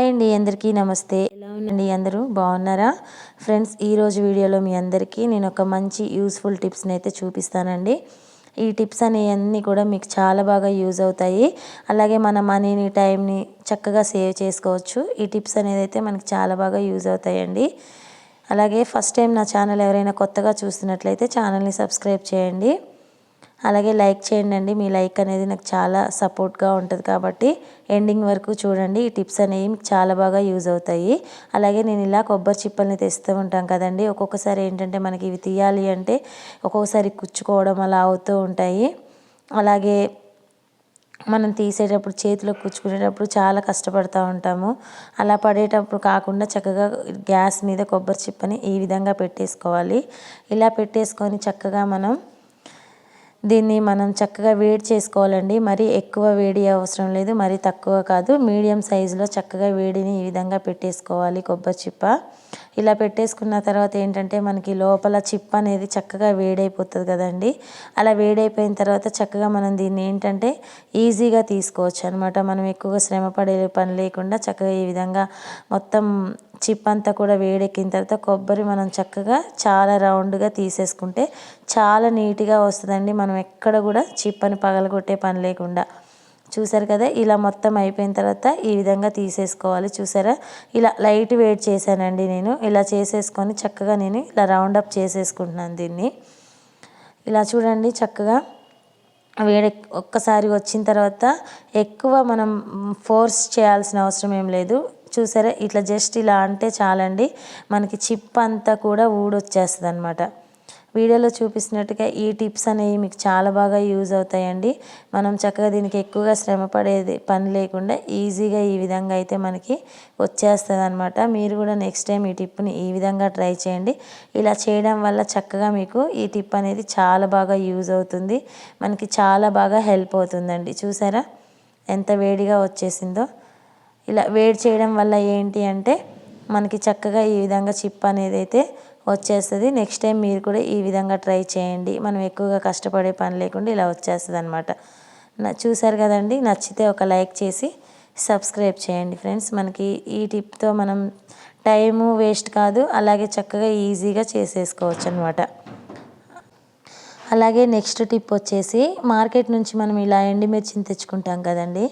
Hi అండి, అందరికీ నమస్తే. ఎలా ఉండండి? అందరూ బాగున్నారా? ఫ్రెండ్స్, ఈరోజు వీడియోలో మీ అందరికీ నేను ఒక మంచి యూస్ఫుల్ టిప్స్ని అయితే చూపిస్తానండి. ఈ టిప్స్ అనేవన్నీ కూడా మీకు చాలా బాగా యూజ్ అవుతాయి. అలాగే మన మనీని, టైంని చక్కగా సేవ్ చేసుకోవచ్చు. ఈ టిప్స్ అనేది అయితే మనకి చాలా బాగా యూజ్ అవుతాయండి. అలాగే ఫస్ట్ టైం నా ఛానల్ ఎవరైనా కొత్తగా చూస్తున్నట్లయితే ఛానల్ని సబ్స్క్రైబ్ చేయండి. అలాగే లైక్ చేయండి. మీ లైక్ అనేది నాకు చాలా సపోర్ట్గా ఉంటుంది కాబట్టి ఎండింగ్ వరకు చూడండి. ఈ టిప్స్ అనేవి మీకు చాలా బాగా యూజ్ అవుతాయి. అలాగే నేను ఇలా కొబ్బరి చిప్పల్ని తెస్తూ ఉంటాం కదండి. ఒక్కొక్కసారి ఏంటంటే మనకి ఇవి తీయాలి అంటే ఒక్కొక్కసారి కుచ్చుకోవడం అలా అవుతూ ఉంటాయి. అలాగే మనం తీసేటప్పుడు చేతిలో కుచ్చుకునేటప్పుడు చాలా కష్టపడుతూ ఉంటాము. అలా పడేటప్పుడు కాకుండా చక్కగా గ్యాస్ మీద కొబ్బరి చిప్పని ఈ విధంగా పెట్టేసుకోవాలి. ఇలా పెట్టేసుకొని చక్కగా దీన్ని మనం చక్కగా వేడి చేసుకోవాలండి. మరీ ఎక్కువ వేడి అవసరం లేదు, మరీ తక్కువ కాదు. మీడియం సైజులో చక్కగా వేడిని ఈ విధంగా పెట్టేసుకోవాలి కొబ్బరి చిప్ప. ఇలా పెట్టేసుకున్న తర్వాత ఏంటంటే మనకి లోపల చిప్ప అనేది చక్కగా వేడైపోతుంది కదండి. అలా వేడైపోయిన తర్వాత చక్కగా మనం దీన్ని ఏంటంటే ఈజీగా తీసుకోవచ్చు అనమాట. మనం ఎక్కువగా శ్రమ పడే పని లేకుండా చక్కగా ఈ విధంగా మొత్తం చిప్ అంతా కూడా వేడెక్కిన తర్వాత కొబ్బరి మనం చక్కగా చాలా రౌండ్గా తీసేసుకుంటే చాలా నీట్గా వస్తుందండి. మనం ఎక్కడ కూడా చిప్పని పగలగొట్టే పని లేకుండా. చూసారు కదా, ఇలా మొత్తం అయిపోయిన తర్వాత ఈ విధంగా తీసేసుకోవాలి. చూసారా, ఇలా లైట్ వేడి చేశానండి నేను. ఇలా చేసేసుకొని చక్కగా నేను ఇలా రౌండప్ చేసేసుకుంటున్నాను దీన్ని. ఇలా చూడండి, చక్కగా ఒక్కసారి వచ్చిన తర్వాత ఎక్కువ మనం ఫోర్స్ చేయాల్సిన అవసరం ఏం లేదు. చూసారా, ఇట్లా జస్ట్ ఇలా అంటే చాలండి, మనకి చిప్ అంతా కూడా ఊడొచ్చేస్తుంది అనమాట. వీడియోలో చూపిస్తున్నట్టుగా ఈ టిప్స్ అనేవి మీకు చాలా బాగా యూజ్ అవుతాయండి. మనం చక్కగా దీనికి ఎక్కువగా శ్రమ పడేది పని లేకుండా ఈజీగా ఈ విధంగా అయితే మనకి వచ్చేస్తుంది అనమాట. మీరు కూడా నెక్స్ట్ టైం ఈ టిప్ని ఈ విధంగా ట్రై చేయండి. ఇలా చేయడం వల్ల చక్కగా మీకు ఈ టిప్ అనేది చాలా బాగా యూజ్ అవుతుంది. మనకి చాలా బాగా హెల్ప్ అవుతుందండి. చూసారా ఎంత వేడిగా వచ్చేసిందో. ఇలా వేడి చేయడం వల్ల ఏంటి అంటే మనకి చక్కగా ఈ విధంగా చిప్ అనేది అయితే వచ్చేస్తుంది. నెక్స్ట్ టైం మీరు కూడా ఈ విధంగా ట్రై చేయండి. మనం ఎక్కువగా కష్టపడే పని లేకుండా ఇలా వచ్చేస్తుంది అనమాట. చూసారు కదండి, నచ్చితే ఒక లైక్ చేసి సబ్స్క్రైబ్ చేయండి ఫ్రెండ్స్. మనకి ఈ టిప్తో మనం టైము వేస్ట్ కాదు, అలాగే చక్కగా ఈజీగా చేసేసుకోవచ్చు అనమాట. అలాగే నెక్స్ట్ టిప్ వచ్చేసి, మార్కెట్ నుంచి మనం ఇలా ఎండుమిర్చిని తెచ్చుకుంటాం కదండి.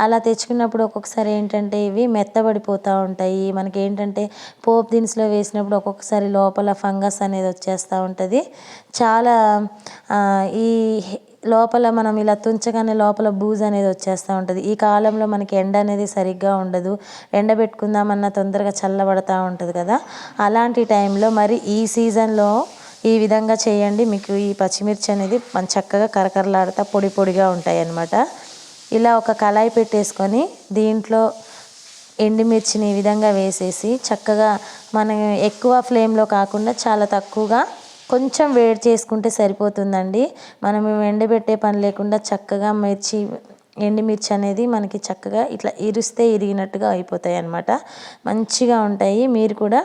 అలా తెచ్చుకున్నప్పుడు ఒక్కొక్కసారి ఏంటంటే ఇవి మెత్తబడిపోతూ ఉంటాయి. మనకి ఏంటంటే పోపు దినుసులో వేసినప్పుడు ఒక్కొక్కసారి లోపల ఫంగస్ అనేది వచ్చేస్తూ ఉంటుంది. చాలా ఈ లోపల మనం ఇలా తుంచగానే లోపల బూజు అనేది వచ్చేస్తూ ఉంటుంది. ఈ కాలంలో మనకి ఎండ అనేది సరిగ్గా ఉండదు. ఎండబెట్టుకుందామన్నా తొందరగా చల్లబడతా ఉంటుంది కదా. అలాంటి టైంలో మరి ఈ సీజన్లో ఈ విధంగా చేయండి. మీకు ఈ పచ్చిమిర్చి అనేది చక్కగా కరకరలాడుతూ పొడి పొడిగా ఉంటాయి అన్నమాట. ఇలా ఒక కళాయి పెట్టేసుకొని దీంట్లో ఎండుమిర్చిని ఈ విధంగా వేసేసి చక్కగా మనం ఎక్కువ ఫ్లేమ్లో కాకుండా చాలా తక్కువగా కొంచెం వేడి చేసుకుంటే సరిపోతుందండి. మనం ఎండబెట్టే పని లేకుండా చక్కగా ఎండుమిర్చి అనేది మనకి చక్కగా ఇట్లా ఇరిస్తే ఇరిగినట్టుగా అయిపోతాయి అన్నమాట. మంచిగా ఉంటాయి. మీరు కూడా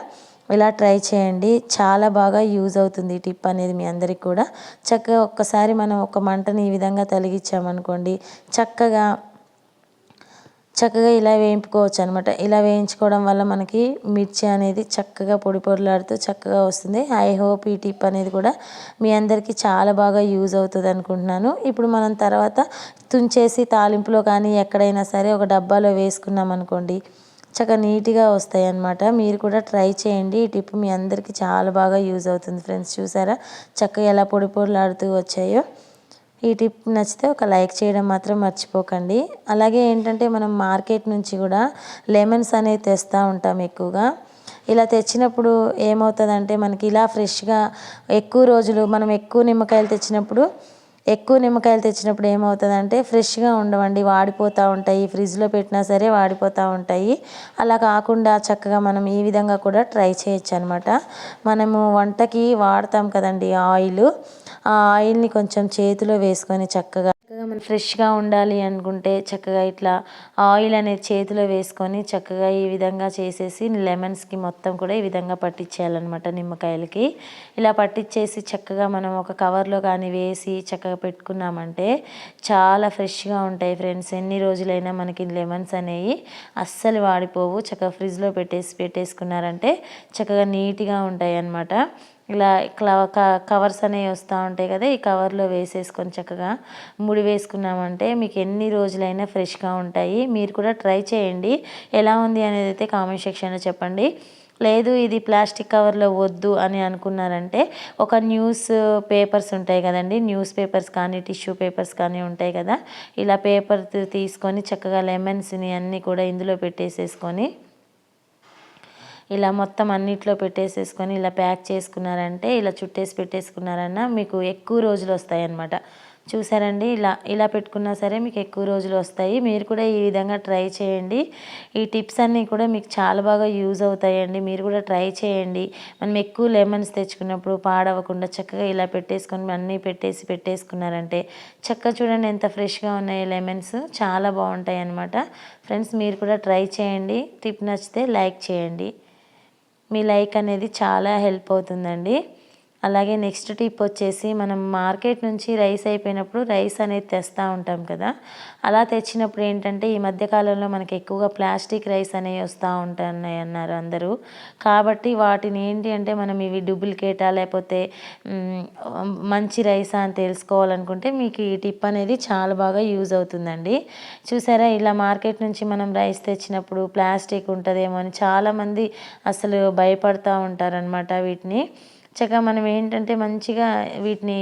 ఇలా ట్రై చేయండి. చాలా బాగా యూజ్ అవుతుంది ఈ టిప్ అనేది మీ అందరికి కూడా. చక్కగా ఒక్కసారి మనం ఒక మంటని ఈ విధంగా తొలగించామనుకోండి, చక్కగా ఇలా వేయించుకోవచ్చు అనమాట. ఇలా వేయించుకోవడం వల్ల మనకి మిర్చి అనేది చక్కగా పొడి పొడిలాడుతూ చక్కగా వస్తుంది. ఐ హోప్ ఈ టిప్ అనేది కూడా మీ అందరికీ చాలా బాగా యూజ్ అవుతుంది అనుకుంటున్నాను. ఇప్పుడు మనం తర్వాత తుంచేసి తాలింపులో కానీ ఎక్కడైనా సరే ఒక డబ్బాలో వేసుకున్నాం అనుకోండి, చక్కగా నీట్గా వస్తాయి అన్నమాట. మీరు కూడా ట్రై చేయండి. ఈ టిప్ మీ అందరికీ చాలా బాగా యూజ్ అవుతుంది ఫ్రెండ్స్. చూసారా చక్కగా ఎలా పొడి పొడిలాడుతూ వచ్చాయో. ఈ టిప్ నచ్చితే ఒక లైక్ చేయడం మాత్రం మర్చిపోకండి. అలాగే ఏంటంటే మనం మార్కెట్ నుంచి కూడా లెమన్స్ అనేవి తెస్తూ ఉంటాం ఎక్కువగా. ఇలా తెచ్చినప్పుడు ఏమవుతుందంటే మనకి ఇలా ఫ్రెష్గా ఎక్కువ రోజులు మనం ఎక్కువ నిమ్మకాయలు తెచ్చినప్పుడు ఏమవుతుందంటే ఫ్రెష్గా ఉండవండి, వాడిపోతూ ఉంటాయి. ఫ్రిడ్జ్లో పెట్టినా సరే వాడిపోతూ ఉంటాయి. అలా కాకుండా చక్కగా మనం ఈ విధంగా కూడా ట్రై చేయొచ్చు అనమాట. మనము వంటకి వాడతాం కదండి ఆయిల్. ఆ ఆయిల్ని కొంచెం చేతిలో వేసుకొని చక్కగా మనం ఫ్రెష్గా ఉండాలి అనుకుంటే చక్కగా ఇట్లా ఆయిల్ అనేది చేతిలో వేసుకొని చక్కగా ఈ విధంగా చేసేసి లెమన్స్కి మొత్తం కూడా ఈ విధంగా పట్టించేయాలన్నమాట. నిమ్మకాయలకి ఇలా పట్టించేసి చక్కగా మనం ఒక కవర్లో కానీ వేసి చక్కగా పెట్టుకున్నామంటే చాలా ఫ్రెష్గా ఉంటాయి ఫ్రెండ్స్. ఎన్ని రోజులైనా మనకి లెమన్స్ అనేవి అస్సలు వాడిపోవు. చక్కగా ఫ్రిడ్జ్లో పెట్టేసుకున్నారంటే చక్కగా నీట్గా ఉంటాయి అన్నమాట. ఇలా కవర్స్ అనేవి వస్తూ ఉంటాయి కదా, ఈ కవర్లో వేసేసుకొని చక్కగా ముడి వేసుకున్నామంటే మీకు ఎన్ని రోజులైనా ఫ్రెష్గా ఉంటాయి. మీరు కూడా ట్రై చేయండి. ఎలా ఉంది అనేది అయితే కామెంట్ సెక్షన్లో చెప్పండి. లేదు ఇది ప్లాస్టిక్ కవర్లో వద్దు అని అనుకున్నారంటే ఒక న్యూస్ పేపర్స్ ఉంటాయి కదండి, న్యూస్ పేపర్స్ కానీ టిష్యూ పేపర్స్ కానీ ఉంటాయి కదా, ఇలా పేపర్ తీసుకొని చక్కగా లెమన్స్ని అన్నీ కూడా ఇందులో పెట్టేసేసుకొని ఇలా మొత్తం అన్నిట్లో పెట్టేసేసుకొని ఇలా ప్యాక్ చేసుకున్నారంటే ఇలా చుట్టేసి పెట్టేసుకున్నారన్నా మీకు ఎక్కువ రోజులు వస్తాయి అన్నమాట. చూసారండి, ఇలా పెట్టుకున్నా సరే మీకు ఎక్కువ రోజులు వస్తాయి. మీరు కూడా ఈ విధంగా ట్రై చేయండి. ఈ టిప్స్ అన్నీ కూడా మీకు చాలా బాగా యూజ్ అవుతాయండి. మీరు కూడా ట్రై చేయండి. మనం ఎక్కువ లెమన్స్ తెచ్చుకున్నప్పుడు పాడవకుండా చక్కగా ఇలా పెట్టేసుకొని అన్నీ పెట్టేసుకున్నారంటే చక్కగా చూడండి ఎంత ఫ్రెష్గా ఉన్నాయి లెమన్స్. చాలా బాగుంటాయి అన్నమాట. ఫ్రెండ్స్ మీరు కూడా ట్రై చేయండి. టిప్ నచ్చితే లైక్ చేయండి. మీ లైక్ అనేది చాలా హెల్ప్ అవుతుందండి. అలాగే నెక్స్ట్ టిప్ వచ్చేసి మనం మార్కెట్ నుంచి రైస్ అయిపోయినప్పుడు రైస్ అనేది తెస్తూ ఉంటాం కదా, అలా తెచ్చినప్పుడు ఏంటంటే ఈ మధ్యకాలంలో మనకి ఎక్కువగా ప్లాస్టిక్ రైస్ అనేవి వస్తూ ఉంటున్నాయి అన్నారు అందరూ. కాబట్టి వాటిని ఏంటి అంటే మనం ఇవి డూప్లికేటా లేకపోతే మంచి రైసా అని తెలుసుకోవాలనుకుంటే మీకు ఈ టిప్ అనేది చాలా బాగా యూజ్ అవుతుందండి. చూసారా, ఇలా మార్కెట్ నుంచి మనం రైస్ తెచ్చినప్పుడు ప్లాస్టిక్ ఉంటుందేమో అని చాలామంది అసలు భయపడుతూ ఉంటారనమాట. వీటిని చక్కగా మనం ఏంటంటే మంచిగా వీటిని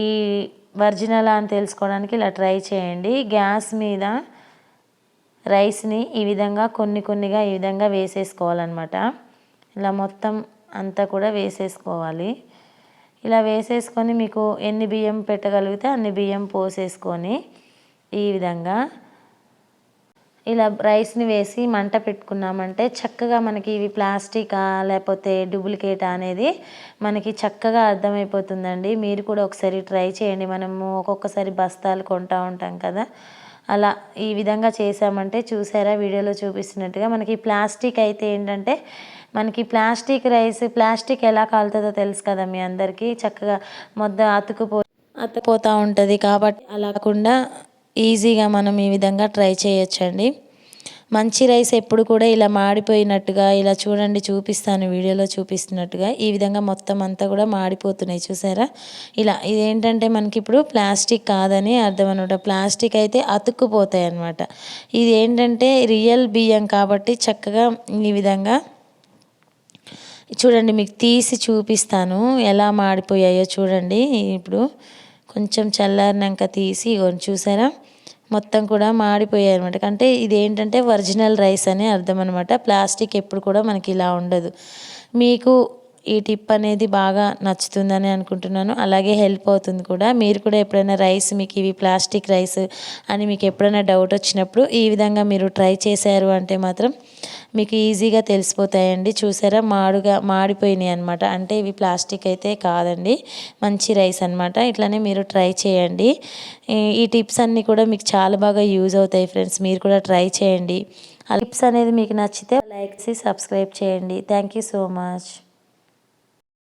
ఈ ఒరిజినల్ అని తెలుసుకోవడానికి ఇలా ట్రై చేయండి. గ్యాస్ మీద రైస్ని ఈ విధంగా కొన్నిగా ఈ విధంగా వేసేసుకోవాలన్నమాట. ఇలా మొత్తం అంతా కూడా వేసేసుకోవాలి. ఇలా వేసేసుకొని మీకు ఎన్ని బియ్యం పెట్టగలిగితే అన్ని బియ్యం పోసేసుకొని ఈ విధంగా ఇలా రైస్ని వేసి మంట పెట్టుకున్నామంటే చక్కగా మనకి ఇవి ప్లాస్టికా లేకపోతే డూప్లికేటా అనేది మనకి చక్కగా అర్థమైపోతుందండి. మీరు కూడా ఒకసారి ట్రై చేయండి. మనము ఒక్కొక్కసారి బస్తాలు కొంటూ ఉంటాం కదా, అలా ఈ విధంగా చేసామంటే చూసారా వీడియోలో చూపిస్తున్నట్టుగా మనకి ప్లాస్టిక్ అయితే ఏంటంటే మనకి ప్లాస్టిక్ రైస్ ప్లాస్టిక్ ఎలా కాలుతుందో తెలుసు కదా మీ అందరికీ. చక్కగా అతుకుపోతూ ఉంటుంది. కాబట్టి అలా కాకుండా ఈజీగా మనం ఈ విధంగా ట్రై చేయొచ్చండి. మంచి రైస్ ఎప్పుడు కూడా ఇలా మాడిపోయినట్టుగా ఇలా చూడండి, చూపిస్తాను వీడియోలో చూపిస్తున్నట్టుగా ఈ విధంగా మొత్తం అంతా కూడా మాడిపోతున్నాయి చూసారా. ఇదేంటంటే మనకి ఇప్పుడు ప్లాస్టిక్ కాదని అర్థం అనమాట. ప్లాస్టిక్ అయితే అతుక్కుపోతాయి అన్నమాట. ఇది ఏంటంటే రియల్ బియ్యం కాబట్టి చక్కగా ఈ విధంగా చూడండి, మీకు తీసి చూపిస్తాను ఎలా మాడిపోయాయో చూడండి. ఇప్పుడు కొంచెం చల్లారినాక తీసి చూసారా మొత్తం కూడా మాడిపోయాయి అనమాట. అంటే ఇది ఏంటంటే ఒరిజినల్ రైస్ అని అర్థం అనమాట. ప్లాస్టిక్ ఎప్పుడు కూడా మనకి ఇలా ఉండదు. మీకు ఈ టిప్ అనేది బాగా నచ్చుతుందని అనుకుంటున్నాను. అలాగే హెల్ప్ అవుతుంది కూడా. మీరు కూడా ఎప్పుడైనా రైస్ మీకు ఇవి ప్లాస్టిక్ రైస్ అని మీకు ఎప్పుడైనా డౌట్ వచ్చినప్పుడు ఈ విధంగా మీరు ట్రై చేశారు అంటే మాత్రం మీకు ఈజీగా తెలిసిపోతాయండి. చూసారా మాడిపోయినాయి అనమాట. అంటే ఇవి ప్లాస్టిక్ అయితే కాదండి, మంచి రైస్ అనమాట. ఇట్లానే మీరు ట్రై చేయండి. ఈ టిప్స్ అన్నీ కూడా మీకు చాలా బాగా యూజ్ అవుతాయి ఫ్రెండ్స్. మీరు కూడా ట్రై చేయండి. ఆ టిప్స్ అనేది మీకు నచ్చితే లైక్ చేసి సబ్స్క్రైబ్ చేయండి. Thank you so much.